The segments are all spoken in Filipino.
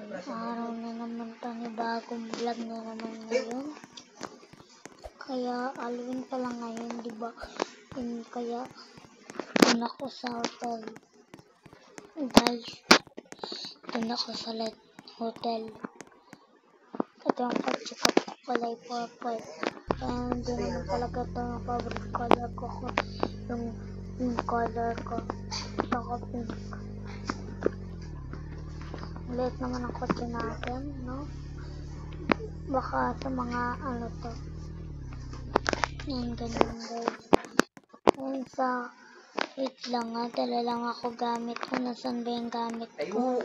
Araw na naman, bagong vlog na naman ngayon. Kaya Halloween pa lang ngayon, di ba? Kaya dun ako sa hotel. Guys, dun ako sa hotel. Ito yung pag-check-up ko kulay purple. Kaya hindi naman talaga ito yung favorite color ko. Yung color ko. Saka pink. Ulit naman ang kotse natin, no? Baka sa mga ano to. Yan, ganyan guys. Yan sa, wait lang ha, dala lang ako gamit ko. Nasaan ba yung gamit ko?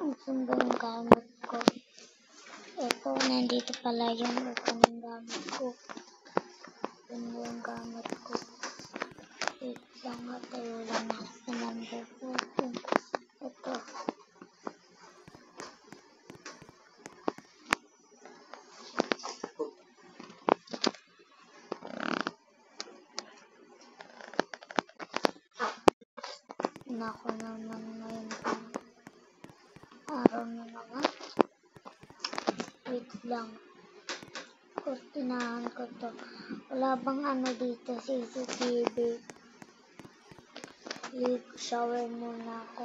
Nasaan ba yung gamit ko? Ito, nandito pala yung gamit ko. Yan yung gamit ko. Wait lang ha, tayo lang ako sa number 14. Ito. Nako naman ngayon araw na naman. Wait lang. Kurtinahan ko to. Wala bang ano dito, CCTV? Shower muna ako.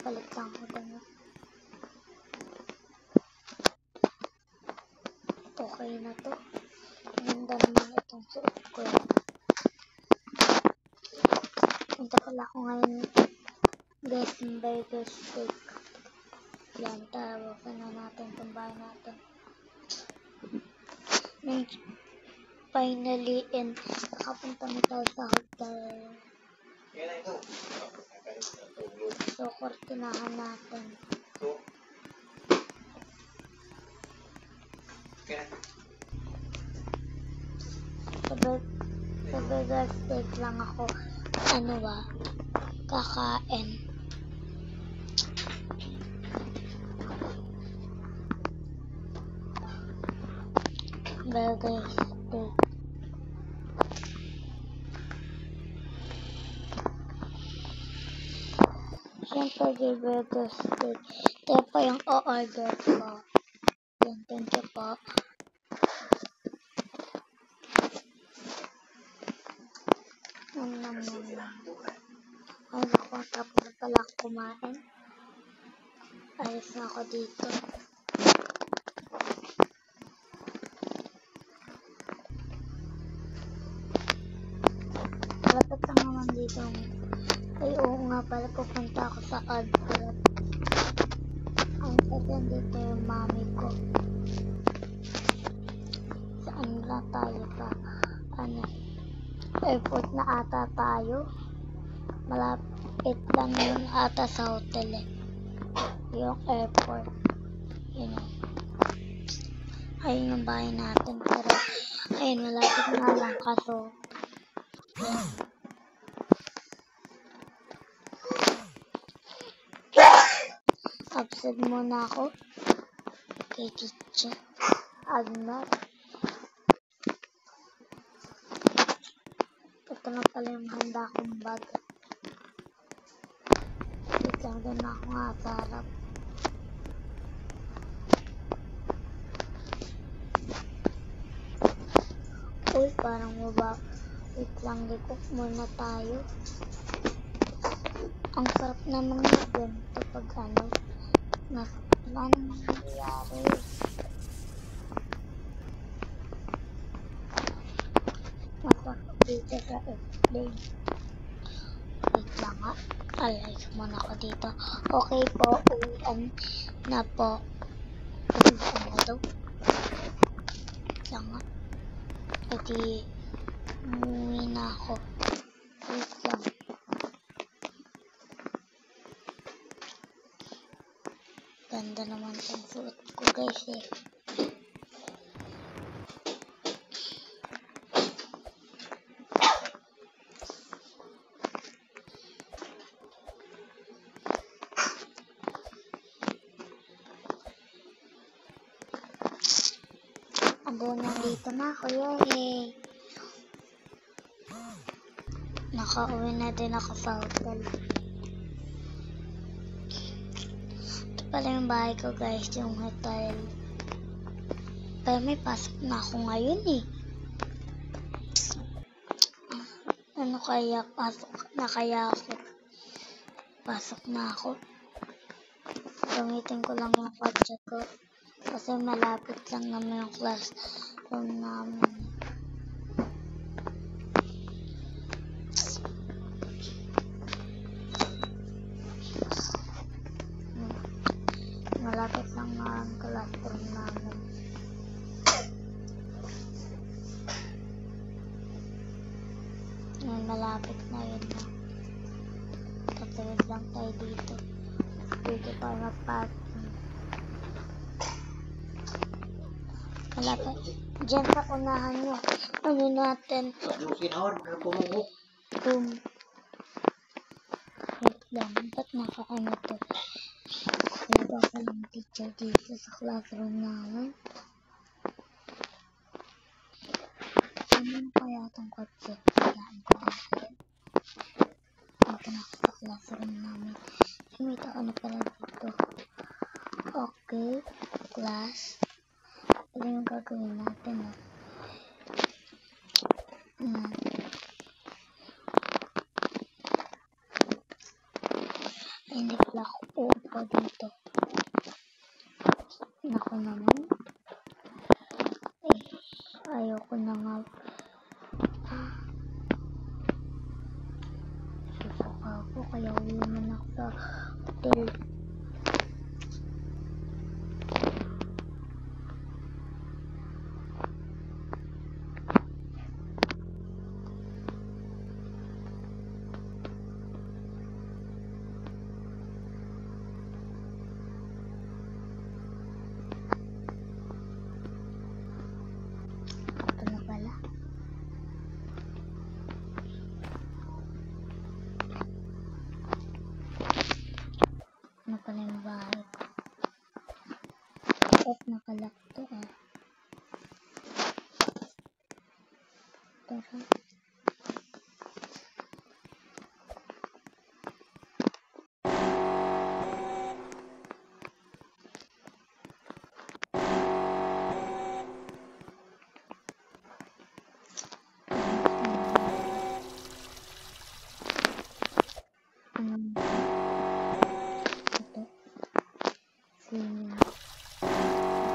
Balik lang ko doon. Okay na to. Ganda naman itong suot ko. Punta pala ako ngayon guys ng burger steak. Yan, tawagan na natin itong bahay natin. Finally, and nakapunta na tayo sa hotel. So, kurtinahan natin. Sa burger steak lang ako kakain. Burger steak. Siyempre di burger steak. Ito pa yung o-order ko. Yan, thank you po. Ay naku, tapos na pala ako kumain. Ayos na ako dito. Malapit lang naman dito. Ay oo nga pala, pupunta ako sa Alfred. Ang second dito yung mami ko. Saan na tayo pa? Airport na ata tayo. Malapit lang yun ata sa hotel eh. Yung airport. Yun. Ayun yung bahay natin. Pero ayun, malapit na lang kaso. Yan. Absent muna ako. Kay teacher Agnar. Ito na pala yung handa kong bag. Ito doon ako nga sa harap. Uy, parang mababa. Wait lang, likok muna tayo. Ang sarap naman na ganito pag wala namang nangyayari. Masarap dito sa airplane. Wait lang ha. Alayos muna ako dito. Okay po, uwian na po. Uwian na daw. Lang ha. Pwede umuwi na ako. Wait lang. Ganda naman ang suot ko guys eh. Nandito na ako, yay! Nakauwi na din ako sa hotel. Ito pala yung bahay ko guys, yung hotel. Pero may pasok na ako ngayon eh. Ano kaya pasok na kaya ako? Pasok na ako. Gamitin ko lang yung kotse ko. Kasi malapit lang naman yung classroom namin. Malapit lang ang classroom namin. Ngayon malapit na yun na. Tatawid lang tayo dito. Dito tayo mag-parking. Malapit. Diyan sa unahan nyo. Ano natin? Wait lang. Ba't nakakano to? Wala pa lang teacher dito sa classroom namin. Ano kaya itong kotse? Kailangan ko natin. Dito na ako sa classroom namin. May ano pala dito. Okay. Class. Ano yung gagawin natin? Hindi pala ako uupo dito. Naku naman. Ayoko na nga. Susuka ako kaya uwi naman ako sa hotel. Ano pala yung bahay ko? At nakalak to Tara.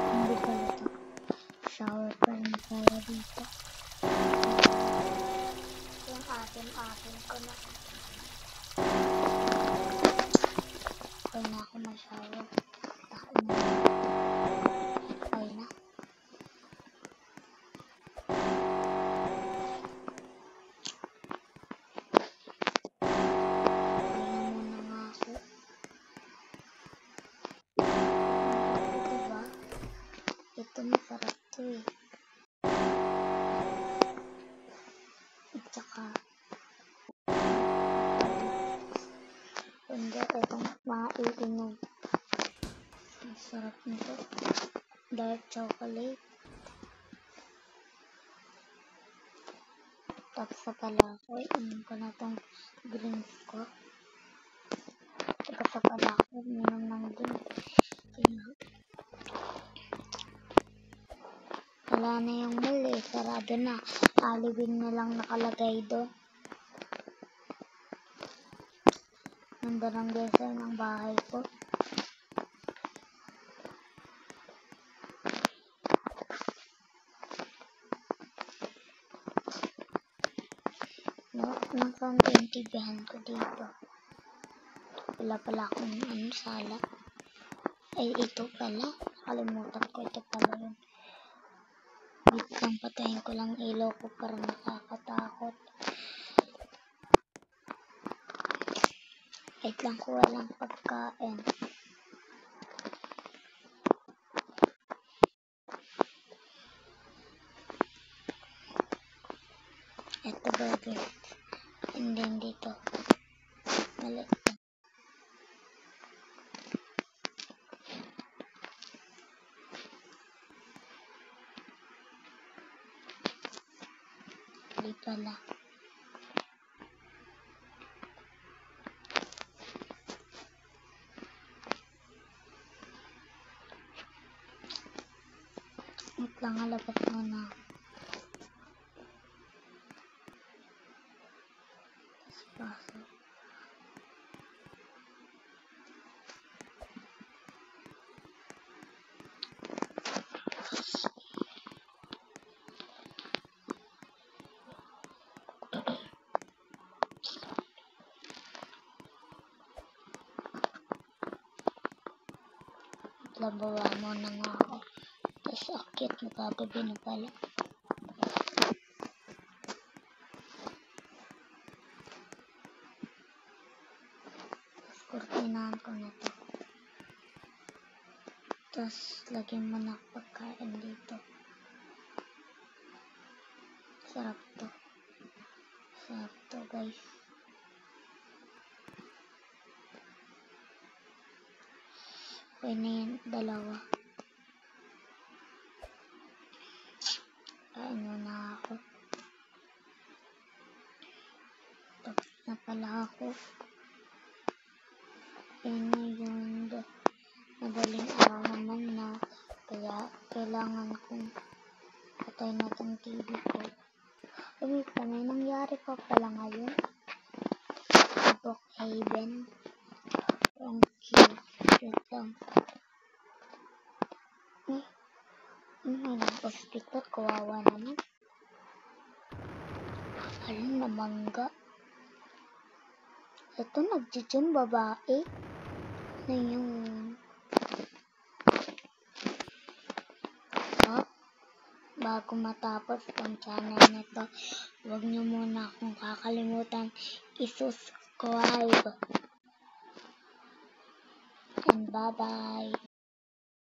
Hindi pala ito. Shower pa rin pala dito. Yung atin ko na. Pag na ako ma-shower. Ay na. Ito masarap to eh. At saka hindi itong mga iinom. Masarap nito. Dark chocolate. Tapos sa pala ako, inom ko na itong drinks ko. Tapos sa pala ako, inom ng drinks. Wala na yung mall eh. Sarado na. Halloween na lang nakalagay doon. Nandun ang design ng bahay ko. Nasaan ko yung tibihan ko dito? Wala pala akong sala. Ay, ito pala. Kalimutan ko. Ito pala yun. Dito lang patayin ko lang ilaw ko para nakakatakot. Wait lang ko walang pagkain. Ito burger. And then dito. Mali. Di pala. lang, labas muna. Pasok. Labawa muna nga ako. Tapos akit, magkagabi na pala. Tapos kurtinahan ko na to. Tapos lagyan mo na pagkain dito. Sarap to. Sarap to, guys. Okay na yan, dalawa. Kain muna ako. Tapos na pala ako. Yan na yun. Madaling araw naman na. Kaya kailangan kong patay na tong TV ko. May nangyari pa pala ngayon. Brookhaven. Wait lang. May nag-hospital. Kawawa naman. Ayun, namangga. Ito, nag-gym babae. Ano yun? Bago matapos ang channel nito, huwag niyo muna akong kakalimutan i-subscribe. And bye-bye.